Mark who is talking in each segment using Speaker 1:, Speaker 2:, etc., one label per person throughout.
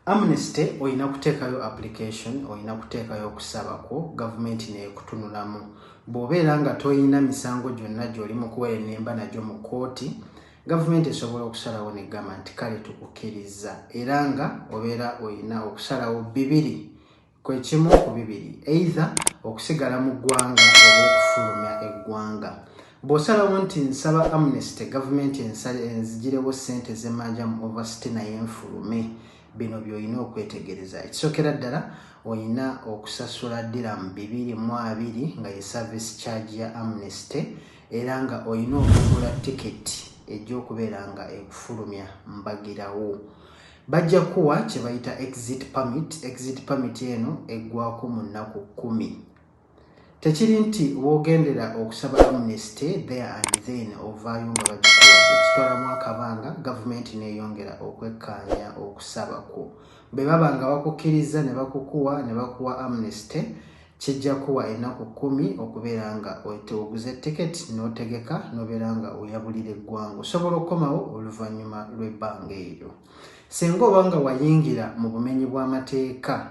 Speaker 1: Amnesty oyina kuteekayo application, oyina kuteekayo okusaba ko, government neekutunulamu. Bw'obeera nga toyina misango gyonna gy'oli mu kuwa ennemba nagyo mu kooti, government esobola okusalawo negamba nti kale tukukkiriza, era nga obeera oyina okusalawo bibiri kwekimu ku bibiri, either okusigala mu ggwanga oba okufulumya eggwanga. Bw'osalawo nti nsaba amnesty, government enzigirewo ssente z'emmanja mu overstay naye enfulume, bino by'olina okwetegereza. Ekisookera ddala olina okusasula dirham 220 nga ye service charge ya amnesty, era nga olina okugula tiketi egy'okubeera nga ekufulumya mbagirawo. Bajja kuwa kye bayita exit permit. Exit permit eno eggwako mu nnaku 10. Tekiri nti woogendera okusaba amnesty there and then ovaayo nga bagikuwa. Ekitwalamu akabanga gavumenti neeyongera okwekkaanya okusaba kwo. Bwe baba nga bakukkiriza ne bakukuwa ne bakuwa amnesty, kijja kuwa ennaku 10 okubeera nga oguze tiketi n'otegeka n'obeera nga oyabulira eggwanga. Osobola okukomawo oluvannyuma lw'ebbanga eryo. Singa oba nga wayingira mu bumenyi bw'amateeka,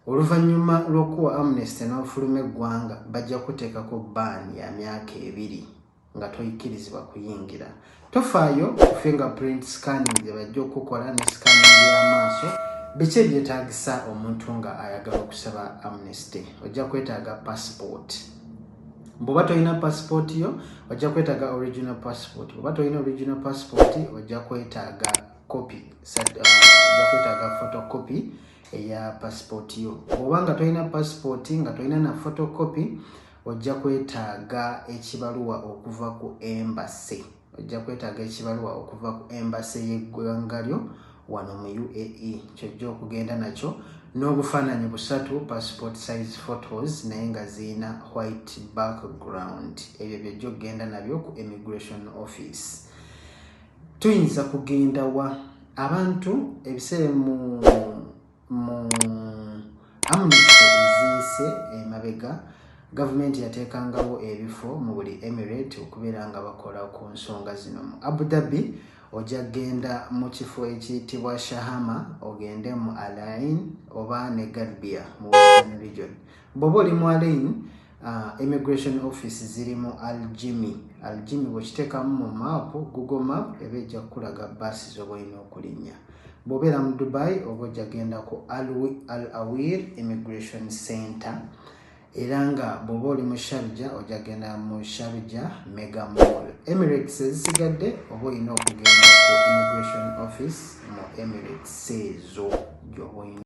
Speaker 1: oluvannyuma lw'okuwa amnesty n'ofuluma eggwanga, bajja kuteekako ban ya myaka 2 nga toyikkirizibwa kuyingira. Tofaayo ku fingerprint scanning gye bajja okukola ne scanning y'amaaso. Biki ebyetaagisa omuntu nga ayagala okusaba amnesty? Ojja kwetaaga passport. Bw'oba tolina passport yo, ojja kwetaaga original passport. Bw'oba tolina original passport, ojja kwetaaga copy. Ojja kwetaaga photocopy eya passport yo. Bw'oba nga tolina passport nga tolina na photocopy, ojja kwetaaga ekibaluwa okuva ku embassy. Ojja kwetaaga ekibaluwa okuva ku embassy y'eggwanga lyo wano mu UAE. Kyojja okugenda nakyo n'obufaananyi 3, passport size photos naye nga zirina white background. Ebyo byojja okugenda nabyo ku immigration office. Tuyinza kugenda wa abantu ebiseera mu amnesty eziyise emabega, gavumenti yateekangawo ebifo mu buli emirate okubeera nga bakola ku nsonga zino. Mu Abu Dhabi ojja kgenda mu kifo ekiyitibwa Shahama, ogende mu Alain oba ne Garbia mu Western region. Bw'oba oli mu Alain, immigration office ziri mu Aljimi. Aljimi bw'okiteekamu mu map, Google map, eba ejja kukulaga baasi z'oba olina okulinnya. Bw'obeera mu Dubai oba ojja genda ku Al Awir Immigration Center, era nga bw'oba oli mu Sharjah ojja genda mu Sharjah Mega Mall. Emirates ezisigadde oba olina okugenda ku immigration office mu Emirates ezo